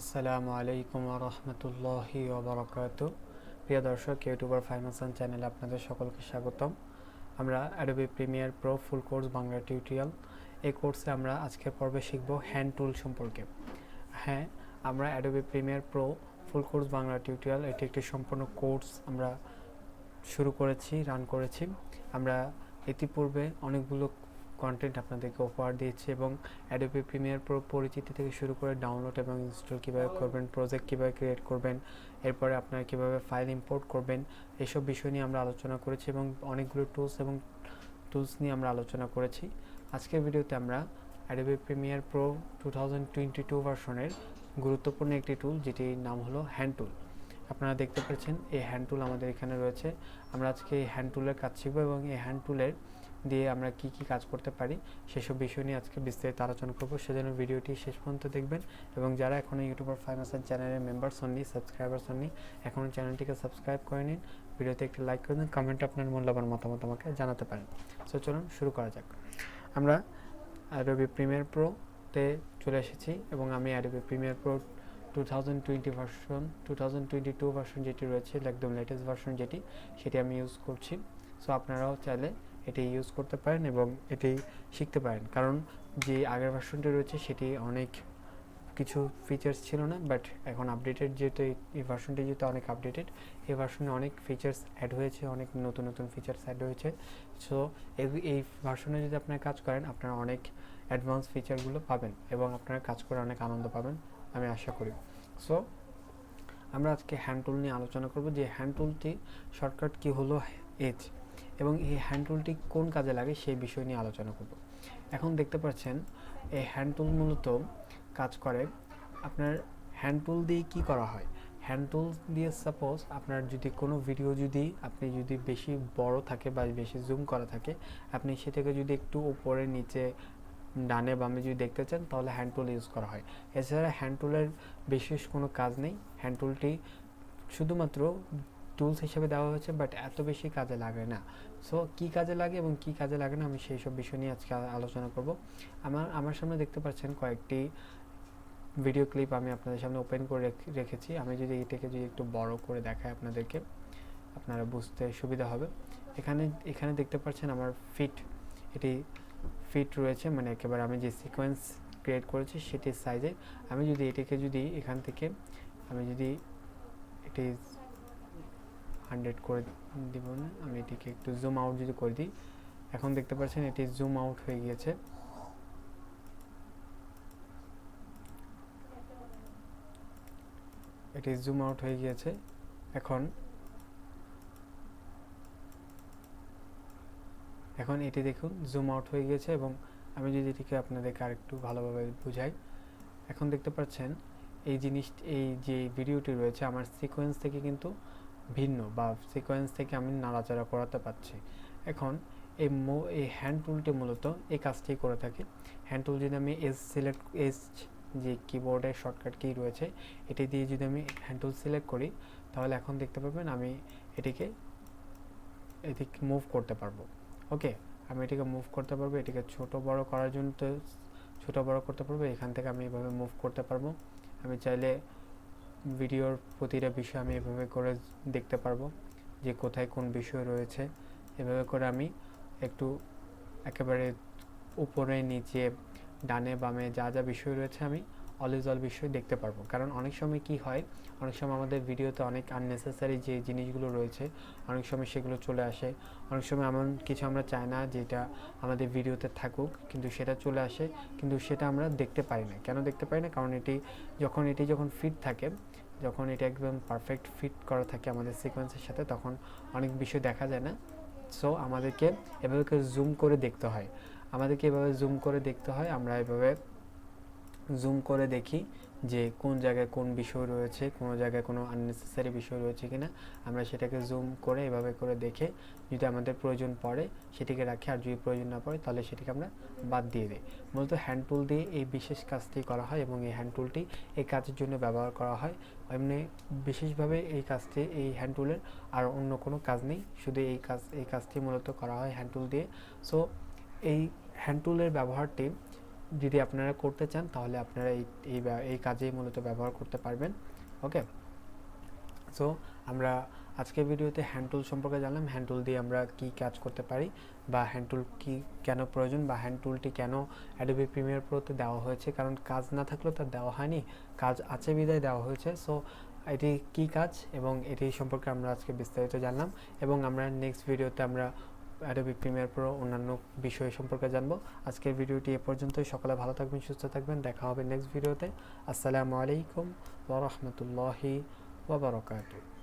আসসালামু আলাইকুম ওয়া রাহমাতুল্লাহি ওয়া বারাকাতুহু। প্রিয় দর্শক, ইউটিউবার ফাহিম হাসান চ্যানেলে আপনাদের সকলকে স্বাগতম। আমরা Adobe Premiere Pro full course Bangla tutorial এই কোর্সে আমরা আজকের পর্বে শিখব হ্যান্ড টুল সম্পর্কে। হ্যাঁ, আমরা Adobe Premiere Pro full course Bangla tutorial এটি একটি সম্পূর্ণ কোর্স আমরা শুরু করেছি, রান করেছি। আমরা ইতিপূর্বে অনেকগুলো কন্টেন্ট আপনাদেরকে উপহার দিয়েছি এবং অ্যাডোবি প্রিমিয়ার প্রো পরিচিতি থেকে শুরু করে ডাউনলোড এবং ইনস্টল কীভাবে করবেন, প্রজেক্ট কীভাবে ক্রিয়েট করবেন, এরপরে আপনারা কীভাবে ফাইল ইম্পোর্ট করবেন, এসব বিষয় নিয়ে আমরা আলোচনা করেছি এবং অনেকগুলো টুলস নিয়ে আমরা আলোচনা করেছি। আজকের ভিডিওতে আমরা অ্যাডোবি প্রিমিয়ার প্রো 2022 ভার্সনের গুরুত্বপূর্ণ একটি টুল, যেটির নাম হলো হ্যান্ড টুল। আপনারা দেখতে পাচ্ছেন এই হ্যান্ড টুল আমাদের এখানে রয়েছে। আমরা আজকে এই হ্যান্ড টুলের কাজ শিখব এবং এই হ্যান্ড টুলের দিয়ে আমরা কি কি কাজ করতে পারি সেসব বিষয় নিয়ে আজকে বিস্তারিত আলোচনা করব। সেজন্য ভিডিওটি শেষ পর্যন্ত দেখবেন এবং যারা এখনও ইউটিউবার ফাহিম হাসান চ্যানেলের মেম্বার্স হননি, সাবস্ক্রাইবার্স হননি, এখনও চ্যানেলটিকে সাবস্ক্রাইব করে নিন, ভিডিওতে একটি লাইক করে দিন, কমেন্টে আপনার মূল্যবান মতামত আমাকে জানাতে পারেন। সো চলুন শুরু করা যাক। আমরা অ্যাডোবি প্রিমিয়ার প্রোতে চলে এসেছি এবং আমি অ্যাডোবি প্রিমিয়ার প্রো 2022 ভার্সন যেটি রয়েছে, একদম লেটেস্ট ভার্সন যেটি, সেটি আমি ইউজ করছি। সো আপনারাও চাইলে এটি ইউজ করতে পারেন এবং এটি শিখতে পারেন, কারণ যে আগের ভার্সনটি রয়েছে সেটি অনেক কিছু ফিচার্স ছিল না, বাট এখন আপডেটেড যেহেতু এই ভার্সনটি যেহেতু অনেক আপডেটেড, এই ভার্সনে অনেক ফিচার্স অ্যাড হয়েছে, অনেক নতুন নতুন ফিচার্স অ্যাড হয়েছে। সো এই ভার্সনে যদি আপনারা কাজ করেন, আপনারা অনেক অ্যাডভান্স ফিচারগুলো পাবেন এবং আপনারা কাজ করে অনেক আনন্দ পাবেন, আমি আশা করি। সো আমরা আজকে হ্যান্ড টুল নিয়ে আলোচনা করব, যে হ্যান্ড টুলটি শর্টকাট কি হলো এজ, এবং এই হ্যান্ড টুলটি কোন কাজে লাগে সেই বিষয় নিয়ে আলোচনা করব। এখন দেখতে পাচ্ছেন এই হ্যান্ড টুল মূলত কাজ করে। আপনার হ্যান্ড টুল দিয়ে কি করা হয়, হ্যান্ড টুল দিয়ে সাপোজ আপনার যদি কোনো ভিডিও আপনি যদি বেশি বড় থাকে বা বেশি জুম করা থাকে, আপনি সেটাকে যদি একটু উপরে নিচে ডানে বামে যদি দেখতে চান, তাহলে হ্যান্ড টুল ইউজ করা হয়। এছাড়া হ্যান্ড টুলের বিশেষ কোনো কাজ নেই, হ্যান্ড টুলটি শুধুমাত্র টুলস হিসেবে দেওয়া হয়েছে, বাট এত বেশি কাজে লাগে না। সো কী কাজে লাগে এবং কী কাজে লাগে না, আমি সেই সব বিষয় নিয়ে আজকে আলোচনা করব। আমার সামনে দেখতে পাচ্ছেন কয়েকটি ভিডিও ক্লিপ আমি আপনাদের সামনে ওপেন করে রেখেছি। আমি যদি এটাকে একটু বড় করে দেখাই আপনাদেরকে, আপনারা বুঝতে সুবিধা হবে। এখানে দেখতে পাচ্ছেন আমার এটি ফিট রয়েছে, মানে একেবারে আমি যে সিকোয়েন্স ক্রিয়েট করেছি সেটির সাইজে। আমি যদি এটাকে এখান থেকে আমি যদি এটি 100 করে দিব না, আমি এটিকে একটু জুম আউট যদি করে দিই, এখন দেখতে পাচ্ছেন এটি জুম আউট হয়ে গিয়েছে। এটি জুম আউট হয়ে গিয়েছে। এখন এটি দেখুন জুম আউট হয়ে গিয়েছে, এবং আমি যদি এটিকে আপনাদেরকে আরেকটু ভালোভাবে বুঝাই, এখন দেখতে পাচ্ছেন এই যে ভিডিওটি রয়েছে আমার সিকোয়েন্স থেকে কিন্তু ভিন্ন, বা সিকোয়েন্স থেকে আমি নাড়াচাড়া করাতে পারছি। এখন এই হ্যান্ড টুলটি মূলত এই কাজটি করে থাকে। হ্যান্ড টুল যদি আমি এজ যে কিবোর্ডের শর্টকাট কি রয়েছে, এটি দিয়ে যদি আমি হ্যান্ড টুল সিলেক্ট করি, তাহলে এখন দেখতে পাবেন আমি এটিকে মুভ করতে পারবো। ওকে, আমি এটিকে মুভ করতে পারবো, এটিকে ছোট বড় করার জন্য ছোট বড় করতে পারবো। এখান থেকে আমি এভাবে মুভ করতে পারবো। আমি চাইলে ভিডিওর প্রতিটা বিষয় আমি এভাবে করে দেখতে পারবো, যে কোথায় কোন বিষয় রয়েছে। এভাবে করে আমি একটু একেবারে উপরে নিচে ডানে বামে যা যা বিষয় রয়েছে আমি অল বিষয় দেখতে পারবো। কারণ অনেক সময় কি হয়, অনেক সময় আমাদের ভিডিওতে অনেক আননেসেসারি যে জিনিসগুলো রয়েছে, অনেক সময় সেগুলো চলে আসে। অনেক সময় এমন কিছু আমরা চাই না যেটা আমাদের ভিডিওতে থাকুক, কিন্তু সেটা চলে আসে, কিন্তু সেটা আমরা দেখতে পারি না। কেন দেখতে পারি না? কারণ এটি যখন ফিট থাকে, যখন এটা একদম পারফেক্ট ফিট করা থাকে আমাদের সিকোয়েন্সের সাথে, তখন অনেক বিষয় দেখা যায় না। সো আমাদেরকে এভাবে জুম করে দেখতে হয়। আমরা এভাবে জুম করে দেখি যে কোন জায়গায় কোন বিষয় রয়েছে, কোনো জায়গায় কোনো আননেসেসারি বিষয় রয়েছে কিনা। আমরা সেটাকে জুম করে এভাবে করে দেখে যদি আমাদের প্রয়োজন পড়ে সেটিকে রাখি, আর যদি প্রয়োজন না পড়ে তাহলে সেটিকে আমরা বাদ দিয়ে দিই। মূলত হ্যান্ড টুল দিয়ে এই বিশেষ কাজটি করা হয় এবং এই হ্যান্ড টুলটি এই কাজের জন্য ব্যবহার করা হয়। এমনি বিশেষভাবে এই হ্যান্ড টুলের আর অন্য কোনো কাজ নেই, শুধু এই কাজটি মূলত করা হয় হ্যান্ড টুল দিয়ে। সো এই হ্যান্ড টুলের ব্যবহারটি যদি আপনারা করতে চান তাহলে আপনারা এই কাজেই মূলত ব্যবহার করতে পারবেন। ওকে, সো আমরা আজকের ভিডিওতে হ্যান্ড টুল সম্পর্কে জানলাম, হ্যান্ড টুল দিয়ে আমরা কি কাজ করতে পারি, বা হ্যান্ড টুল কি কেন প্রয়োজন, বা হ্যান্ড টুলটি কেন অ্যাডোবি প্রিমিয়ার প্রোতে দেওয়া হয়েছে, কারণ কাজ না থাকলেও তার দেওয়া হয়নি, কাজ আছে বিদায় দেওয়া হয়েছে। সো এটি কি কাজ এবং এটি সম্পর্কে আমরা আজকে বিস্তারিত জানলাম, এবং আমরা নেক্সট ভিডিওতে আমরা অ্যাডোবি প্রিমিয়ার প্রো অন্যান্য বিষয় সম্পর্কে জানবো। আজকের ভিডিওটি এ পর্যন্তই। সকলে ভালো থাকবেন, সুস্থ থাকবেন, দেখা হবে নেক্সট ভিডিওতে। আসসালামু আলাইকুম ওয়া রাহমাতুল্লাহি ওয়া বারাকাতুহু।